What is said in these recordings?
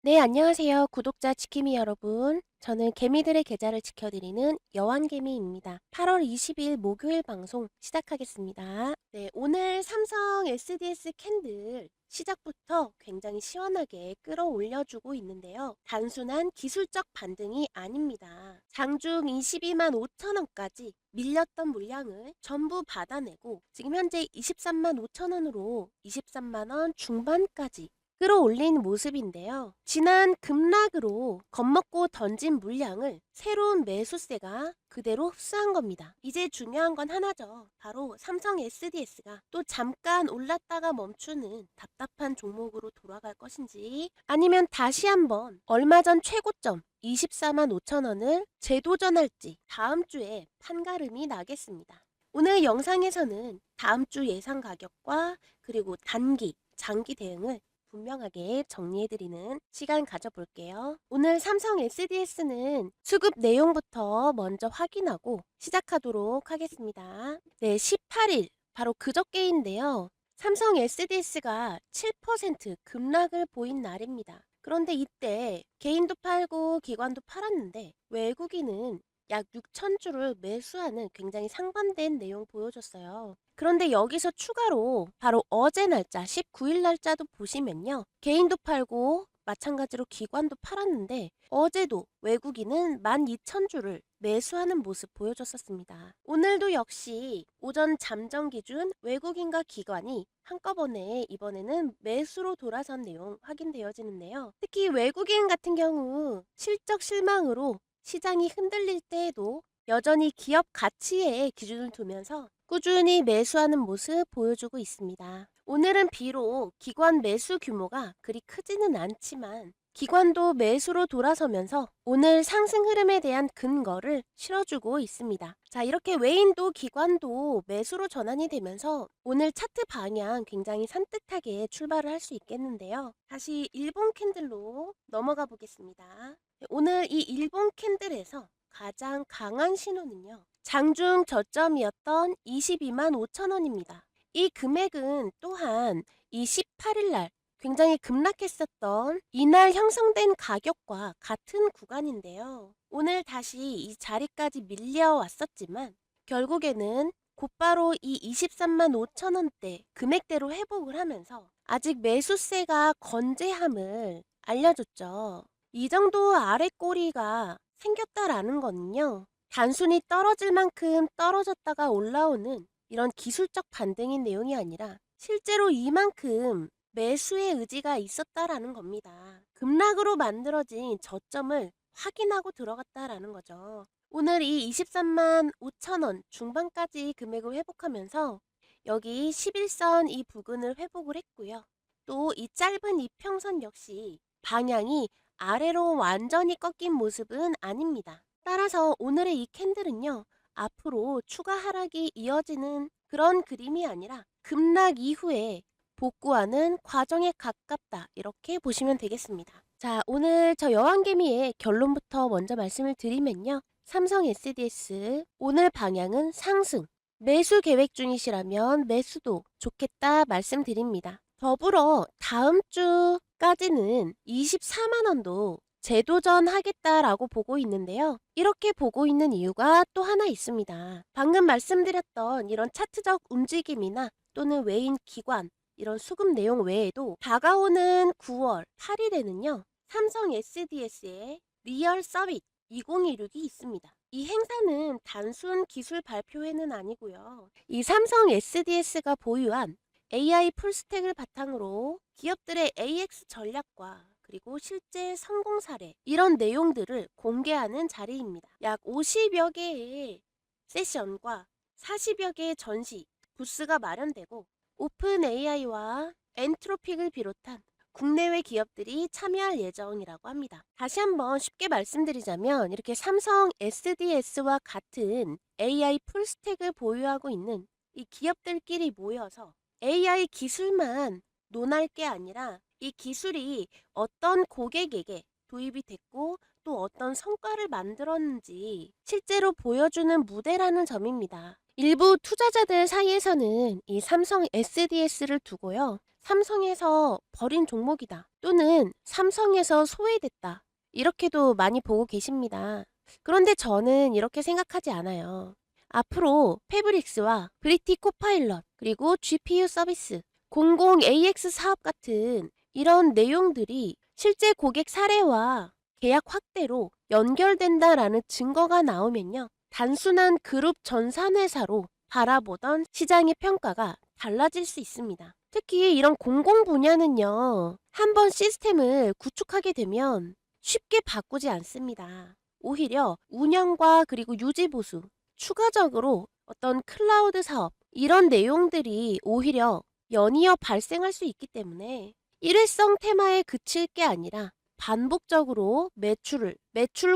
네, 안녕하세요. 구독자 지킴이 여러분. 저는 개미들의 계좌를 지켜드리는 여왕개미입니다. 8월 20일 목요일 방송 시작하겠습니다. 네, 오늘 삼성 SDS 캔들 시작부터 굉장히 시원하게 끌어올려주고 있는데요. 단순한 기술적 반등이 아닙니다. 장중 22만 5천 원까지 밀렸던 물량을 전부 받아내고 지금 현재 23만 5천 원으로 23만 원 중반까지 끌어올린 모습인데요. 지난 급락으로 겁먹고 던진 물량을 새로운 매수세가 그대로 흡수한 겁니다. 이제 중요한 건 하나죠. 바로 삼성 SDS가 또 잠깐 올랐다가 멈추는 답답한 종목으로 돌아갈 것인지, 아니면 다시 한번 얼마 전 최고점 24만 5천 원을 재도전할지 다음 주에 판가름이 나겠습니다. 오늘 영상에서는 다음 주 예상 가격과 그리고 단기, 장기 대응을 분명하게 정리해드리는 시간 가져볼게요. 오늘 삼성 SDS는 수급 내용부터 먼저 확인하고 시작하도록 하겠습니다. 네, 18일 바로 그저께인데요. 삼성 SDS가 7% 급락을 보인 날입니다. 그런데 이때 개인도 팔고 기관도 팔았는데 외국인은 약 6천 주를 매수하는 굉장히 상반된 내용 보여줬어요. 그런데 여기서 추가로 바로 어제 날짜 19일 날짜도 보시면요. 개인도 팔고 마찬가지로 기관도 팔았는데 어제도 외국인은 12,000주를 매수하는 모습 보여줬었습니다. 오늘도 역시 오전 잠정 기준 외국인과 기관이 한꺼번에 이번에는 매수로 돌아선 내용 확인되어지는데요. 특히 외국인 같은 경우 실적 실망으로 시장이 흔들릴 때에도 여전히 기업 가치에 기준을 두면서 꾸준히 매수하는 모습 보여주고 있습니다. 오늘은 비록 기관 매수 규모가 그리 크지는 않지만 기관도 매수로 돌아서면서 오늘 상승 흐름에 대한 근거를 실어주고 있습니다. 자, 이렇게 외인도 기관도 매수로 전환이 되면서 오늘 차트 방향 굉장히 산뜻하게 출발을 할 수 있겠는데요. 다시 일본 캔들로 넘어가 보겠습니다. 오늘 이 일본 캔들에서 가장 강한 신호는요. 장중 저점이었던 22만 5천 원입니다. 이 금액은 또한 이 18일 날 굉장히 급락했었던 이날 형성된 가격과 같은 구간인데요. 오늘 다시 이 자리까지 밀려왔었지만 결국에는 곧바로 이 23만 5천 원대 금액대로 회복을 하면서 아직 매수세가 건재함을 알려줬죠. 이 정도 아래 꼬리가 생겼다라는 거는요. 단순히 떨어질 만큼 떨어졌다가 올라오는 이런 기술적 반등인 내용이 아니라 실제로 이만큼 매수의 의지가 있었다라는 겁니다. 급락으로 만들어진 저점을 확인하고 들어갔다라는 거죠. 오늘 이 23만 5천 원 중반까지 금액을 회복하면서 여기 11선 이 부근을 회복을 했고요. 또 이 짧은 이평선 역시 방향이 아래로 완전히 꺾인 모습은 아닙니다. 따라서 오늘의 이 캔들은요. 앞으로 추가 하락이 이어지는 그런 그림이 아니라 급락 이후에 복구하는 과정에 가깝다. 이렇게 보시면 되겠습니다. 자, 오늘 저 여왕개미의 결론부터 먼저 말씀을 드리면요. 삼성 SDS 오늘 방향은 상승. 매수 계획 중이시라면 매수도 좋겠다 말씀드립니다. 더불어 다음 주까지는 24만 원도 재도전하겠다라고 보고 있는데요. 이렇게 보고 있는 이유가 또 하나 있습니다. 방금 말씀드렸던 이런 차트적 움직임이나 또는 외인 기관 이런 수급 내용 외에도 다가오는 9월 8일에는요. 삼성 SDS의 리얼 서밋 2016이 있습니다. 이 행사는 단순 기술 발표회는 아니고요. 이 삼성 SDS가 보유한 AI 풀스택을 바탕으로 기업들의 AX 전략과 그리고 실제 성공 사례 이런 내용들을 공개하는 자리입니다. 약 50여 개의 세션과 40여 개의 전시, 부스가 마련되고 오픈 AI와 엔트로픽을 비롯한 국내외 기업들이 참여할 예정이라고 합니다. 다시 한번 쉽게 말씀드리자면 이렇게 삼성 SDS와 같은 AI 풀스택을 보유하고 있는 이 기업들끼리 모여서 AI 기술만 논할 게 아니라 이 기술이 어떤 고객에게 도입이 됐고 또 어떤 성과를 만들었는지 실제로 보여주는 무대라는 점입니다. 일부 투자자들 사이에서는 이 삼성 SDS를 두고요. 삼성에서 버린 종목이다 또는 삼성에서 소외됐다 이렇게도 많이 보고 계십니다. 그런데 저는 이렇게 생각하지 않아요. 앞으로 패브릭스와 브리티 코파일럿 그리고 GPU 서비스, 공공 AX 사업 같은 이런 내용들이 실제 고객 사례와 계약 확대로 연결된다라는 증거가 나오면요. 단순한 그룹 전산회사로 바라보던 시장의 평가가 달라질 수 있습니다. 특히 이런 공공 분야는요. 한번 시스템을 구축하게 되면 쉽게 바꾸지 않습니다. 오히려 운영과 그리고 유지 보수, 추가적으로 어떤 클라우드 사업 이런 내용들이 오히려 연이어 발생할 수 있기 때문에 일회성 테마에 그칠 게 아니라 반복적으로 매출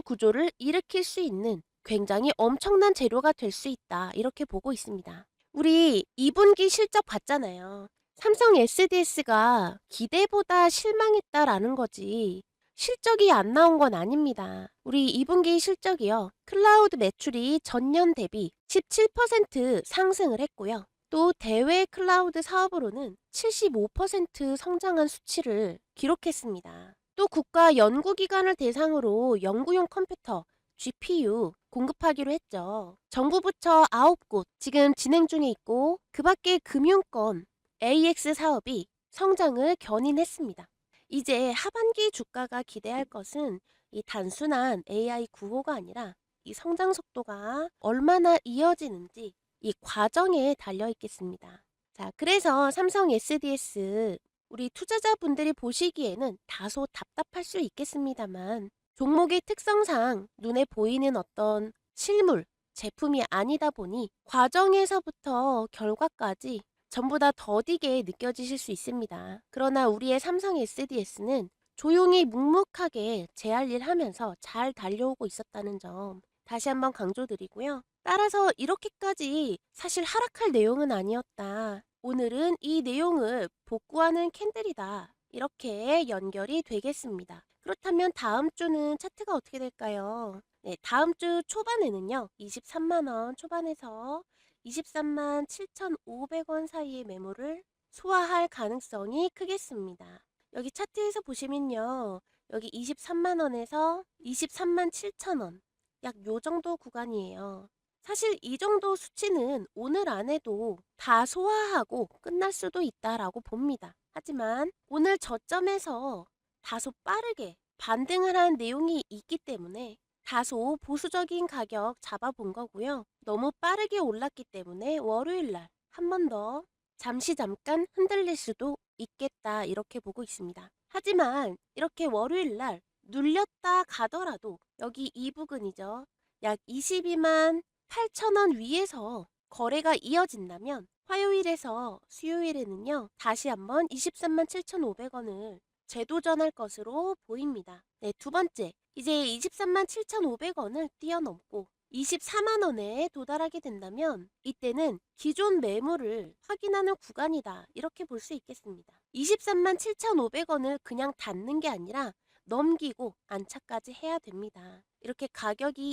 구조를 일으킬 수 있는 굉장히 엄청난 재료가 될 수 있다. 이렇게 보고 있습니다. 우리 2분기 실적 봤잖아요. 삼성 SDS가 기대보다 실망했다라는 거지. 실적이 안 나온 건 아닙니다. 우리 2분기 실적이요. 클라우드 매출이 전년 대비 17% 상승을 했고요. 또 대외 클라우드 사업으로는 75% 성장한 수치를 기록했습니다. 또 국가 연구기관을 대상으로 연구용 컴퓨터, GPU 공급하기로 했죠. 정부 부처 9곳 지금 진행 중에 있고 그 밖에 금융권, AX 사업이 성장을 견인했습니다. 이제 하반기 주가가 기대할 것은 이 단순한 AI 구호가 아니라 이 성장 속도가 얼마나 이어지는지 이 과정에 달려 있겠습니다. 자, 그래서 삼성 SDS 우리 투자자분들이 보시기에는 다소 답답할 수 있겠습니다만 종목의 특성상 눈에 보이는 어떤 실물, 제품이 아니다 보니 과정에서부터 결과까지 전부 다 더디게 느껴지실 수 있습니다. 그러나 우리의 삼성 SDS는 조용히 묵묵하게 제 할 일 하면서 잘 달려오고 있었다는 점 다시 한번 강조드리고요. 따라서 이렇게까지 사실 하락할 내용은 아니었다. 오늘은 이 내용을 복구하는 캔들이다. 이렇게 연결이 되겠습니다. 그렇다면 다음 주는 차트가 어떻게 될까요? 네, 다음 주 초반에는요. 23만 원 초반에서 23만 7,500원 사이의 매물을 소화할 가능성이 크겠습니다. 여기 차트에서 보시면요. 여기 23만 원에서 23만 7천 원. 약 요 정도 구간이에요. 사실 이 정도 수치는 오늘 안에도 다 소화하고 끝날 수도 있다라고 봅니다. 하지만 오늘 저점에서 다소 빠르게 반등을 한 내용이 있기 때문에 다소 보수적인 가격 잡아본 거고요. 너무 빠르게 올랐기 때문에 월요일날 한 번 더 잠깐 흔들릴 수도 있겠다 이렇게 보고 있습니다. 하지만 이렇게 월요일날 눌렸다 가더라도 여기 이 부근이죠. 약 22만 8천 원 위에서 거래가 이어진다면 화요일에서 수요일에는요. 다시 한번 23만 7,500원을 재도전할 것으로 보입니다. 네, 두 번째. 이제 23만 7,500원을 뛰어넘고 24만 원에 도달하게 된다면 이때는 기존 매물을 확인하는 구간이다. 이렇게 볼 수 있겠습니다. 23만 7,500원을 그냥 닫는 게 아니라 넘기고 안착까지 해야 됩니다. 이렇게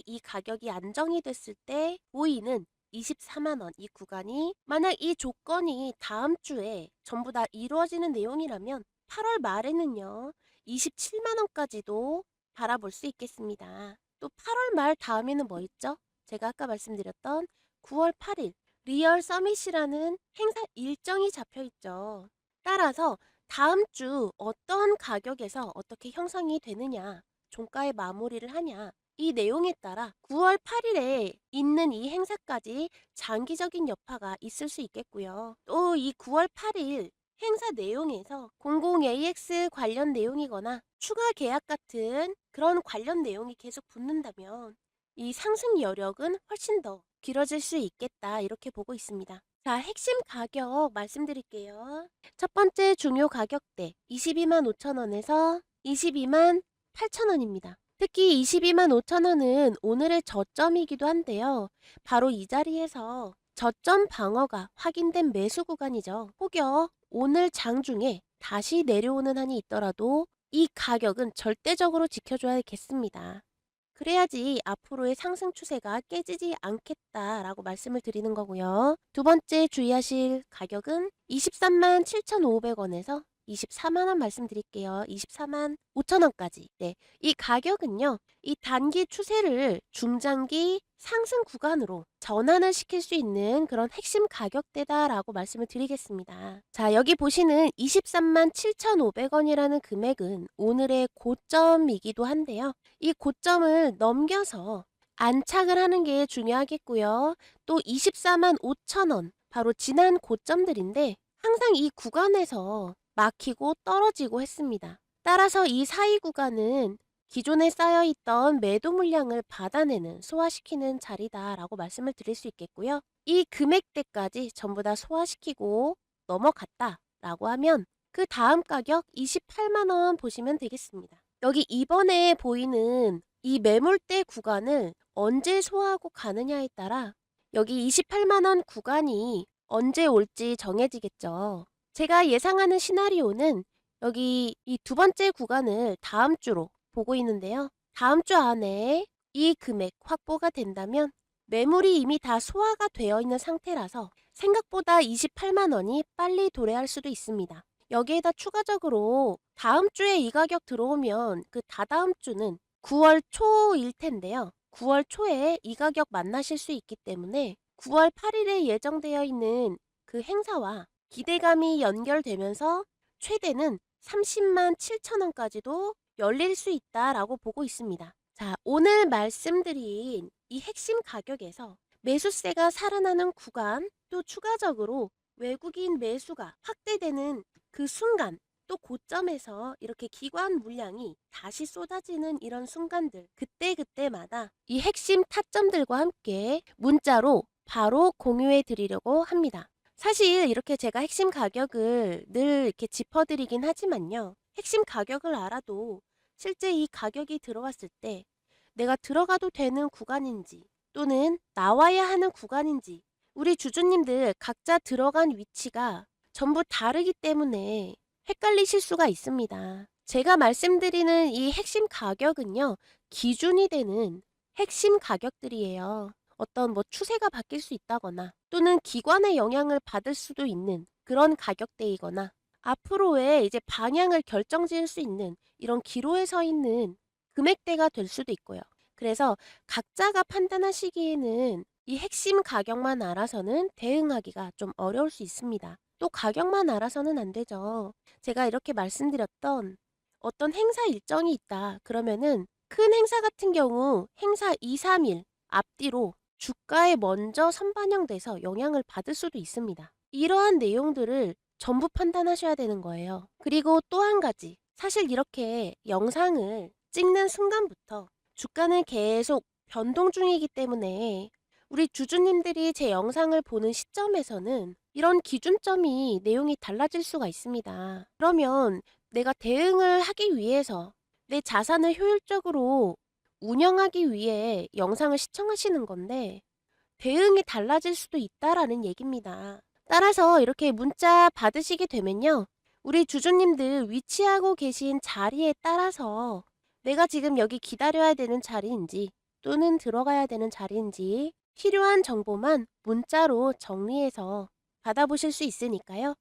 이 가격이 안정이 됐을 때 보이는 24만 원 이 구간이 만약 이 조건이 다음 주에 전부 다 이루어지는 내용이라면 8월 말에는요. 27만 원까지도 바라볼 수 있겠습니다. 또 8월 말 다음에는 뭐 있죠? 제가 아까 말씀드렸던 9월 8일 리얼 서밋이라는 행사 일정이 잡혀 있죠. 따라서 다음 주 어떤 가격에서 어떻게 형성이 되느냐, 종가의 마무리를 하냐, 이 내용에 따라 9월 8일에 있는 이 행사까지 장기적인 여파가 있을 수 있겠고요. 또 이 9월 8일 행사 내용에서 공공 AX 관련 내용이거나 추가 계약 같은 그런 관련 내용이 계속 붙는다면 이 상승 여력은 훨씬 더 길어질 수 있겠다 이렇게 보고 있습니다. 자, 핵심 가격 말씀드릴게요. 첫 번째 중요 가격대 22만 5천 원에서 22만 8천 원입니다. 특히 22만 5천 원은 오늘의 저점이기도 한데요. 바로 이 자리에서 저점 방어가 확인된 매수 구간이죠. 혹여 오늘 장중에 다시 내려오는 한이 있더라도 이 가격은 절대적으로 지켜줘야겠습니다. 그래야지 앞으로의 상승 추세가 깨지지 않겠다라고 말씀을 드리는 거고요. 두 번째 주의하실 가격은 23만 7,500원에서 24만 원 말씀드릴게요. 24만 5천 원까지. 네. 이 가격은요. 이 단기 추세를 중장기 상승 구간으로 전환을 시킬 수 있는 그런 핵심 가격대다라고 말씀을 드리겠습니다. 자, 여기 보시는 23만 7,500원이라는 금액은 오늘의 고점이기도 한데요. 이 고점을 넘겨서 안착을 하는 게 중요하겠고요. 또 24만 5천 원, 바로 지난 고점들인데 항상 이 구간에서 막히고 떨어지고 했습니다. 따라서 이 사이 구간은 기존에 쌓여있던 매도 물량을 받아내는, 소화시키는 자리다라고 말씀을 드릴 수 있겠고요. 이 금액대까지 전부 다 소화시키고 넘어갔다라고 하면 그 다음 가격 28만 원 보시면 되겠습니다. 여기 이번에 보이는 이 매물대 구간을 언제 소화하고 가느냐에 따라 여기 28만 원 구간이 언제 올지 정해지겠죠. 제가 예상하는 시나리오는 여기 이 두 번째 구간을 다음 주로 보고 있는데요. 다음 주 안에 이 금액 확보가 된다면 매물이 이미 다 소화가 되어 있는 상태라서 생각보다 28만 원이 빨리 도래할 수도 있습니다. 여기에다 추가적으로 다음 주에 이 가격 들어오면 그 다다음 주는 9월 초일 텐데요. 9월 초에 이 가격 만나실 수 있기 때문에 9월 8일에 예정되어 있는 그 행사와 기대감이 연결되면서 최대는 30만 7천 원까지도 열릴 수 있다라고 보고 있습니다. 자, 오늘 말씀드린 이 핵심 가격에서 매수세가 살아나는 구간, 또 추가적으로 외국인 매수가 확대되는 그 순간, 또 고점에서 이렇게 기관 물량이 다시 쏟아지는 이런 순간들, 그때그때마다 이 핵심 타점들과 함께 문자로 바로 공유해 드리려고 합니다. 사실 이렇게 제가 핵심 가격을 늘 이렇게 짚어드리긴 하지만요. 핵심 가격을 알아도 실제 이 가격이 들어왔을 때 내가 들어가도 되는 구간인지 또는 나와야 하는 구간인지 우리 주주님들 각자 들어간 위치가 전부 다르기 때문에 헷갈리실 수가 있습니다. 제가 말씀드리는 이 핵심 가격은요. 기준이 되는 핵심 가격들이에요. 어떤 뭐 추세가 바뀔 수 있다거나 또는 기관의 영향을 받을 수도 있는 그런 가격대이거나 앞으로의 이제 방향을 결정지을 수 있는 이런 기로에 서 있는 금액대가 될 수도 있고요. 그래서 각자가 판단하시기에는 이 핵심 가격만 알아서는 대응하기가 좀 어려울 수 있습니다. 또 가격만 알아서는 안 되죠. 제가 이렇게 말씀드렸던 어떤 행사 일정이 있다. 그러면은 큰 행사 같은 경우 행사 2, 3일 앞뒤로 주가에 먼저 선반영돼서 영향을 받을 수도 있습니다. 이러한 내용들을 전부 판단하셔야 되는 거예요. 그리고 또 한 가지. 사실 이렇게 영상을 찍는 순간부터 주가는 계속 변동 중이기 때문에 우리 주주님들이 제 영상을 보는 시점에서는 이런 기준점이 내용이 달라질 수가 있습니다. 그러면 내가 대응을 하기 위해서 내 자산을 효율적으로 운영하기 위해 영상을 시청하시는 건데 대응이 달라질 수도 있다라는 얘기입니다. 따라서 이렇게 문자 받으시게 되면요. 우리 주주님들 위치하고 계신 자리에 따라서 내가 지금 여기 기다려야 되는 자리인지 또는 들어가야 되는 자리인지 필요한 정보만 문자로 정리해서 받아보실 수 있으니까요.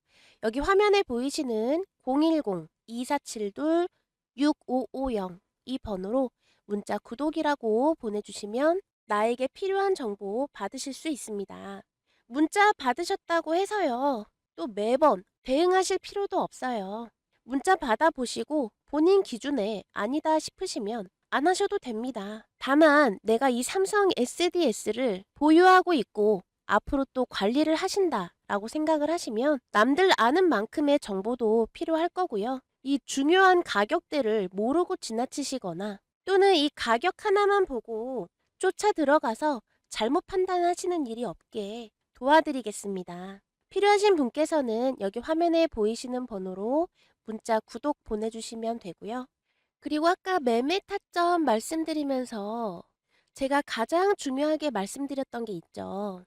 여기 화면에 보이시는 010-2472-6550 이 번호로 문자 구독이라고 보내주시면 나에게 필요한 정보 받으실 수 있습니다. 문자 받으셨다고 해서요. 또 매번 대응하실 필요도 없어요. 문자 받아보시고 본인 기준에 아니다 싶으시면 안 하셔도 됩니다. 다만 내가 이 삼성 SDS를 보유하고 있고 앞으로 또 관리를 하신다라고 생각을 하시면 남들 아는 만큼의 정보도 필요할 거고요. 이 중요한 가격대를 모르고 지나치시거나 또는 이 가격 하나만 보고 쫓아 들어가서 잘못 판단하시는 일이 없게 도와드리겠습니다. 필요하신 분께서는 여기 화면에 보이시는 번호로 문자 구독 보내주시면 되고요. 그리고 아까 매매 타점 말씀드리면서 제가 가장 중요하게 말씀드렸던 게 있죠.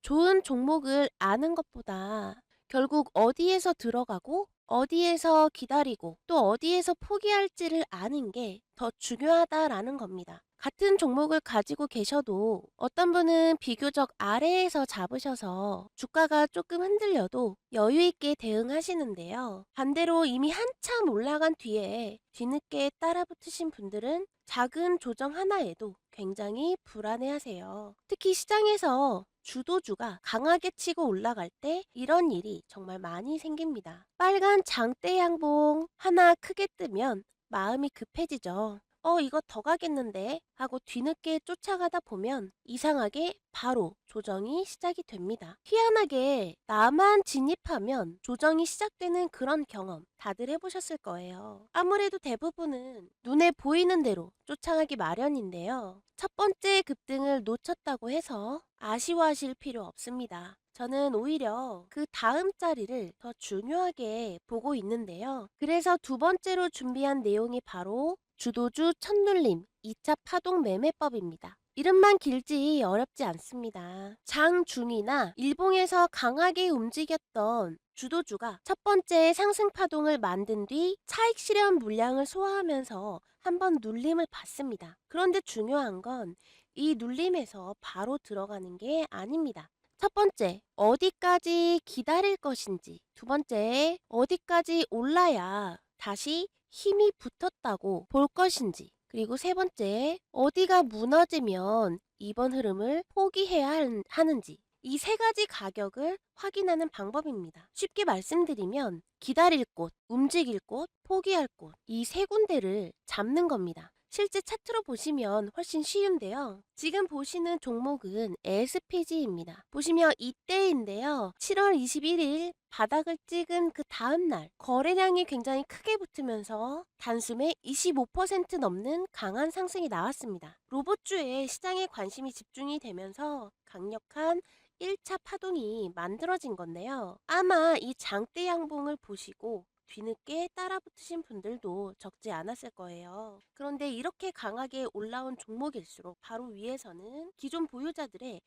좋은 종목을 아는 것보다 결국 어디에서 들어가고 어디에서 기다리고 또 어디에서 포기할지를 아는 게 더 중요하다라는 겁니다. 같은 종목을 가지고 계셔도 어떤 분은 비교적 아래에서 잡으셔서 주가가 조금 흔들려도 여유 있게 대응하시는데요. 반대로 이미 한참 올라간 뒤에 뒤늦게 따라붙으신 분들은 작은 조정 하나에도 굉장히 불안해하세요. 특히 시장에서 주도주가 강하게 치고 올라갈 때 이런 일이 정말 많이 생깁니다. 빨간 장대 양봉 하나 크게 뜨면 마음이 급해지죠. 이거 더 가겠는데 하고 뒤늦게 쫓아가다 보면 이상하게 바로 조정이 시작이 됩니다. 희한하게 나만 진입하면 조정이 시작되는 그런 경험 다들 해보셨을 거예요. 아무래도 대부분은 눈에 보이는 대로 쫓아가기 마련인데요. 첫 번째 급등을 놓쳤다고 해서 아쉬워하실 필요 없습니다. 저는 오히려 그 다음 자리를 더 중요하게 보고 있는데요. 그래서 두 번째로 준비한 내용이 바로 주도주 첫눌림 2차 파동 매매법입니다. 이름만 길지 어렵지 않습니다. 장중이나 일봉에서 강하게 움직였던 주도주가 첫 번째 상승 파동을 만든 뒤 차익 실현 물량을 소화하면서 한번 눌림을 받습니다. 그런데 중요한 건 이 눌림에서 바로 들어가는 게 아닙니다. 첫 번째, 어디까지 기다릴 것인지. 두 번째, 어디까지 올라야 다시 힘이 붙었다고 볼 것인지. 그리고 세 번째, 어디가 무너지면 이번 흐름을 포기해야 하는지. 이 세 가지 가격을 확인하는 방법입니다. 쉽게 말씀드리면 기다릴 곳, 움직일 곳, 포기할 곳, 이 세 군데를 잡는 겁니다. 실제 차트로 보시면 훨씬 쉬운데요. 지금 보시는 종목은 SPG입니다. 보시면 이때인데요. 7월 21일 바닥을 찍은 그 다음날 거래량이 굉장히 크게 붙으면서 단숨에 25% 넘는 강한 상승이 나왔습니다. 로봇주에 시장에 관심이 집중이 되면서 강력한 1차 파동이 만들어진 건데요. 아마 이 장대 양봉을 보시고 뒤늦게 따라붙으신 분들도 적지 않았을 거예요. 그런데 이렇게 강하게 올라온 종목일수록 바로 위에서는 기존 보유자들의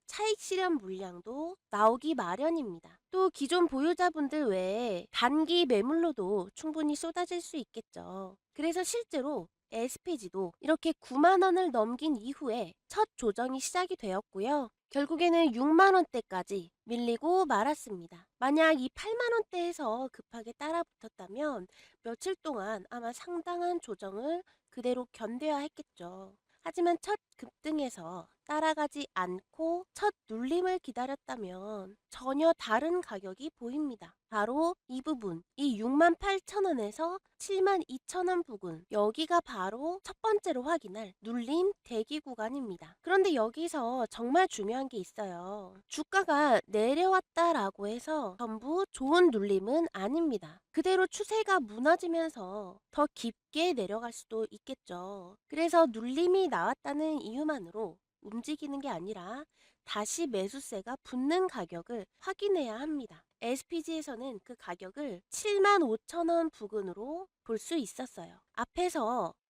차익 실현 물량도 나오기 마련입니다. 또 기존 보유자분들 외에 단기 매물로도 충분히 쏟아질 수 있겠죠. 그래서 실제로 SPG도 이렇게 9만 원을 넘긴 이후에 첫 조정이 시작이 되었고요. 결국에는 6만 원대까지 밀리고 말았습니다. 만약 이 8만 원대에서 급하게 따라붙었다면 며칠 동안 아마 상당한 조정을 그대로 견뎌야 했겠죠. 하지만 첫 급등에서 따라가지 않고 첫 눌림을 기다렸다면 전혀 다른 가격이 보입니다. 바로 이 부분, 이 68,000원에서 72,000원 부근, 여기가 바로 첫 번째로 확인할 눌림 대기 구간입니다. 그런데 여기서 정말 중요한 게 있어요. 주가가 내려왔다라고 해서 전부 좋은 눌림은 아닙니다. 그대로 추세가 무너지면서 더 깊게 내려갈 수도 있겠죠. 그래서 눌림이 나왔다는 이유만으로 움직이는 게 아니라 다시 매수세가 붙는 가격을 확인해야 합니다. SPG에서는 그 가격을 75,000원 부근으로 볼 수 있었어요.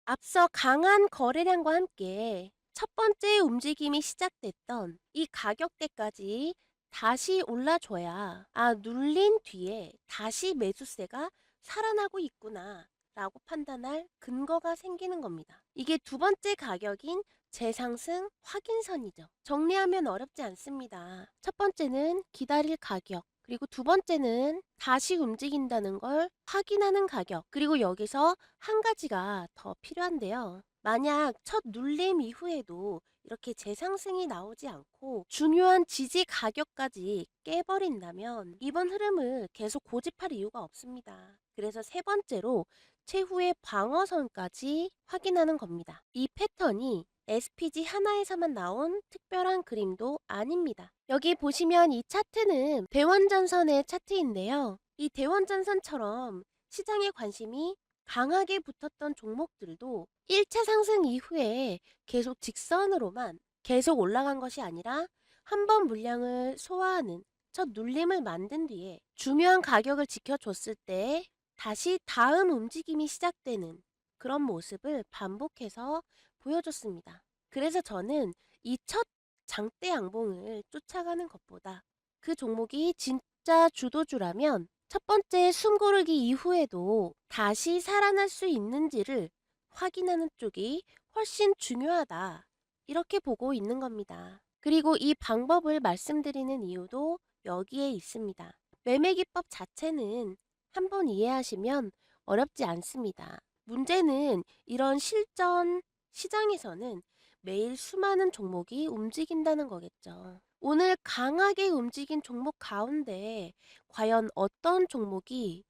앞서 강한 거래량과 함께 첫 번째 움직임이 시작됐던 이 가격대까지 다시 올라줘야 눌린 뒤에 다시 매수세가 살아나고 있구나 라고 판단할 근거가 생기는 겁니다. 이게 두 번째 가격인 재상승 확인선이죠. 정리하면 어렵지 않습니다. 첫 번째는 기다릴 가격, 그리고 두 번째는 다시 움직인다는 걸 확인하는 가격, 그리고 여기서 한 가지가 더 필요한데요. 만약 첫 눌림 이후에도 이렇게 재상승이 나오지 않고 중요한 지지 가격까지 깨버린다면 이번 흐름을 계속 고집할 이유가 없습니다. 그래서 세 번째로 최후의 방어선까지 확인하는 겁니다. 이 패턴이 SPG 하나에서만 나온 특별한 그림도 아닙니다. 여기 보시면 이 차트는 대원전선의 차트인데요. 이 대원전선처럼 시장의 관심이 강하게 붙었던 종목들도 1차 상승 이후에 계속 직선으로만 계속 올라간 것이 아니라 한 번 물량을 소화하는 첫 눌림을 만든 뒤에 중요한 가격을 지켜줬을 때 다시 다음 움직임이 시작되는 그런 모습을 반복해서 보여줬습니다. 그래서 저는 이 첫 장대 양봉을 쫓아가는 것보다 그 종목이 진짜 주도주라면 첫 번째 숨고르기 이후에도 다시 살아날 수 있는지를 확인하는 쪽이 훨씬 중요하다. 이렇게 보고 있는 겁니다. 그리고 이 방법을 말씀드리는 이유도 여기에 있습니다. 매매 기법 자체는 한번 이해하시면 어렵지 않습니다. 문제는 이런 실전 시장에서는 매일 수많은 종목이 움직인다는 거겠죠. 오늘 강하게 움직인 종목 가운데 과연 어떤 종목이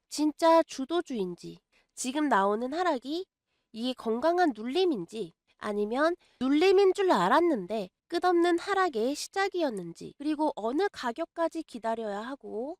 진짜 주도주인지, 지금 나오는 하락이 이게 건강한 눌림인지, 아니면 눌림인 줄 알았는데 끝없는 하락의 시작이었는지, 그리고 어느 가격까지 기다려야 하고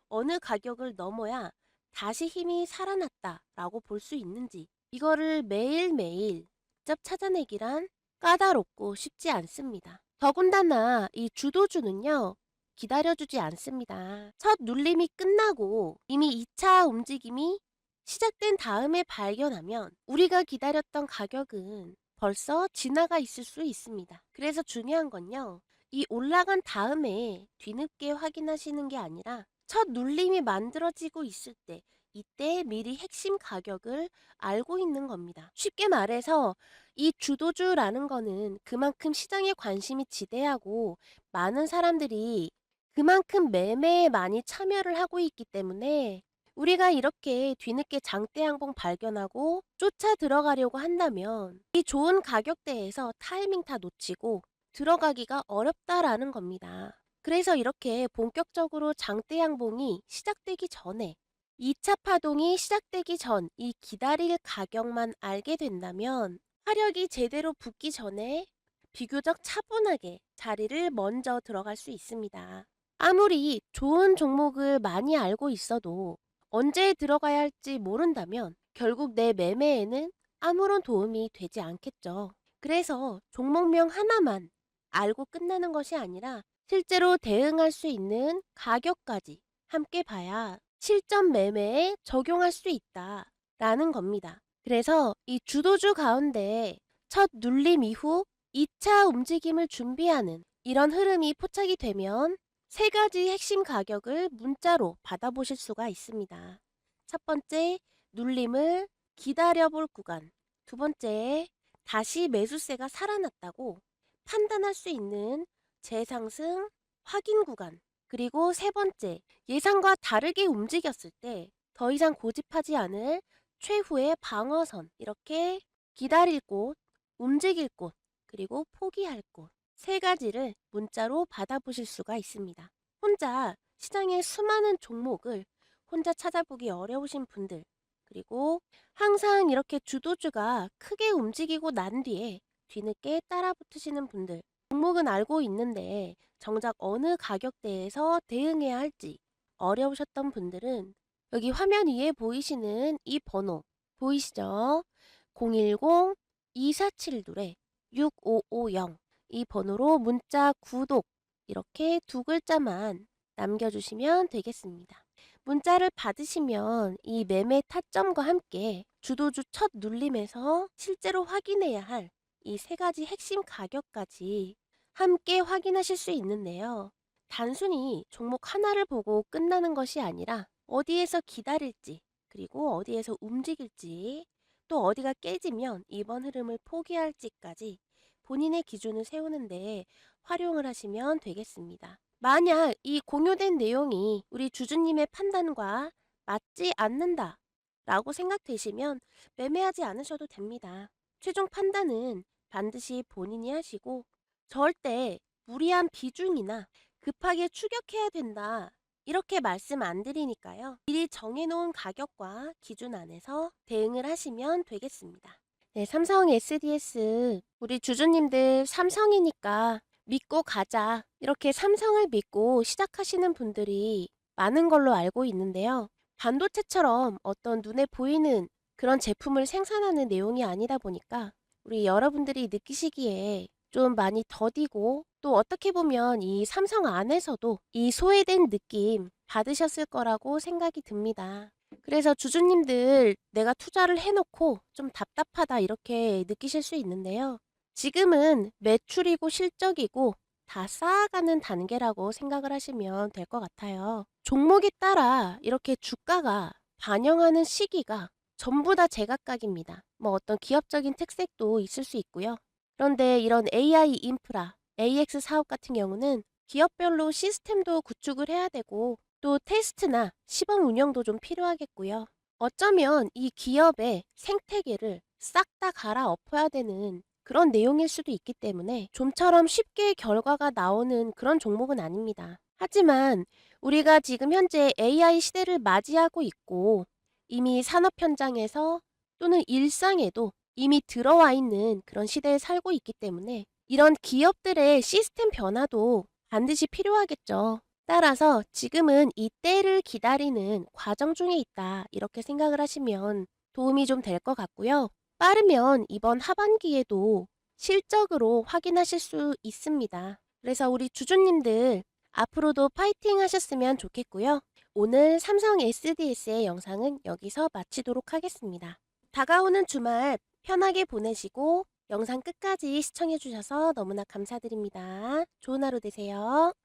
어느 가격을 넘어야 다시 힘이 살아났다라고 볼 수 있는지, 이거를 매일매일 직접 찾아내기란 까다롭고 쉽지 않습니다. 더군다나 이 주도주는요, 기다려주지 않습니다. 첫 눌림이 끝나고 이미 2차 움직임이 시작된 다음에 발견하면 우리가 기다렸던 가격은 벌써 지나가 있을 수 있습니다. 그래서 중요한 건요, 이 올라간 다음에 뒤늦게 확인하시는 게 아니라 첫 눌림이 만들어지고 있을 때, 이때 미리 핵심 가격을 알고 있는 겁니다. 쉽게 말해서 이 주도주라는 거는 그만큼 시장에 관심이 지대하고 많은 사람들이 그만큼 매매에 많이 참여를 하고 있기 때문에, 우리가 이렇게 뒤늦게 장대 양봉 발견하고 쫓아 들어가려고 한다면 이 좋은 가격대에서 타이밍 다 놓치고 들어가기가 어렵다라는 겁니다. 그래서 이렇게 본격적으로 장대 양봉이 시작되기 전에, 2차 파동이 시작되기 전 이 기다릴 가격만 알게 된다면 화력이 제대로 붙기 전에 비교적 차분하게 자리를 먼저 들어갈 수 있습니다. 아무리 좋은 종목을 많이 알고 있어도 언제 들어가야 할지 모른다면 결국 내 매매에는 아무런 도움이 되지 않겠죠. 그래서 종목명 하나만 알고 끝나는 것이 아니라 실제로 대응할 수 있는 가격까지 함께 봐야 실전 매매에 적용할 수 있다라는 겁니다. 그래서 이 주도주 가운데 첫 눌림 이후 2차 움직임을 준비하는 이런 흐름이 포착이 되면 세 가지 핵심 가격을 문자로 받아보실 수가 있습니다. 첫 번째, 눌림을 기다려볼 구간. 두 번째, 다시 매수세가 살아났다고 판단할 수 있는 재상승 확인 구간. 그리고 세 번째, 예상과 다르게 움직였을 때 더 이상 고집하지 않을 최후의 방어선. 이렇게 기다릴 곳, 움직일 곳, 그리고 포기할 곳. 세 가지를 문자로 받아보실 수가 있습니다. 혼자 시장의 수많은 종목을 혼자 찾아보기 어려우신 분들, 그리고 항상 이렇게 주도주가 크게 움직이고 난 뒤에 뒤늦게 따라 붙으시는 분들, 종목은 알고 있는데 정작 어느 가격대에서 대응해야 할지 어려우셨던 분들은 여기 화면 위에 보이시는 이 번호 보이시죠? 010-2472-6550 이 번호로 문자 구독 이렇게 두 글자만 남겨주시면 되겠습니다. 문자를 받으시면 이 매매 타점과 함께 주도주 첫 눌림에서 실제로 확인해야 할 이 세 가지 핵심 가격까지 함께 확인하실 수 있는데요. 단순히 종목 하나를 보고 끝나는 것이 아니라 어디에서 기다릴지, 그리고 어디에서 움직일지, 또 어디가 깨지면 이번 흐름을 포기할지까지 본인의 기준을 세우는데 활용을 하시면 되겠습니다. 만약 이 공유된 내용이 우리 주주님의 판단과 맞지 않는다 라고 생각되시면 매매하지 않으셔도 됩니다. 최종 판단은 반드시 본인이 하시고, 절대 무리한 비중이나 급하게 추격해야 된다 이렇게 말씀 안 드리니까요. 미리 정해놓은 가격과 기준 안에서 대응을 하시면 되겠습니다. 네, 삼성 SDS 우리 주주님들 삼성이니까 믿고 가자, 이렇게 삼성을 믿고 시작하시는 분들이 많은 걸로 알고 있는데요. 반도체처럼 어떤 눈에 보이는 그런 제품을 생산하는 내용이 아니다 보니까 우리 여러분들이 느끼시기에 좀 많이 더디고, 또 어떻게 보면 이 삼성 안에서도 이 소외된 느낌 받으셨을 거라고 생각이 듭니다. 그래서 주주님들 내가 투자를 해놓고 좀 답답하다 이렇게 느끼실 수 있는데요. 지금은 매출이고 실적이고 다 쌓아가는 단계라고 생각을 하시면 될 것 같아요. 종목에 따라 이렇게 주가가 반영하는 시기가 전부 다 제각각입니다. 뭐 어떤 기업적인 특색도 있을 수 있고요. 그런데 이런 AI 인프라, AX 사업 같은 경우는 기업별로 시스템도 구축을 해야 되고 또 테스트나 시범 운영도 좀 필요하겠고요. 어쩌면 이 기업의 생태계를 싹 다 갈아엎어야 되는 그런 내용일 수도 있기 때문에 좀처럼 쉽게 결과가 나오는 그런 종목은 아닙니다. 하지만 우리가 지금 현재 AI 시대를 맞이하고 있고 이미 산업 현장에서 또는 일상에도 이미 들어와 있는 그런 시대에 살고 있기 때문에 이런 기업들의 시스템 변화도 반드시 필요하겠죠. 따라서 지금은 이 때를 기다리는 과정 중에 있다. 이렇게 생각을 하시면 도움이 좀 될 것 같고요. 빠르면 이번 하반기에도 실적으로 확인하실 수 있습니다. 그래서 우리 주주님들 앞으로도 파이팅 하셨으면 좋겠고요. 오늘 삼성 SDS의 영상은 여기서 마치도록 하겠습니다. 다가오는 주말 편하게 보내시고 영상 끝까지 시청해주셔서 너무나 감사드립니다. 좋은 하루 되세요.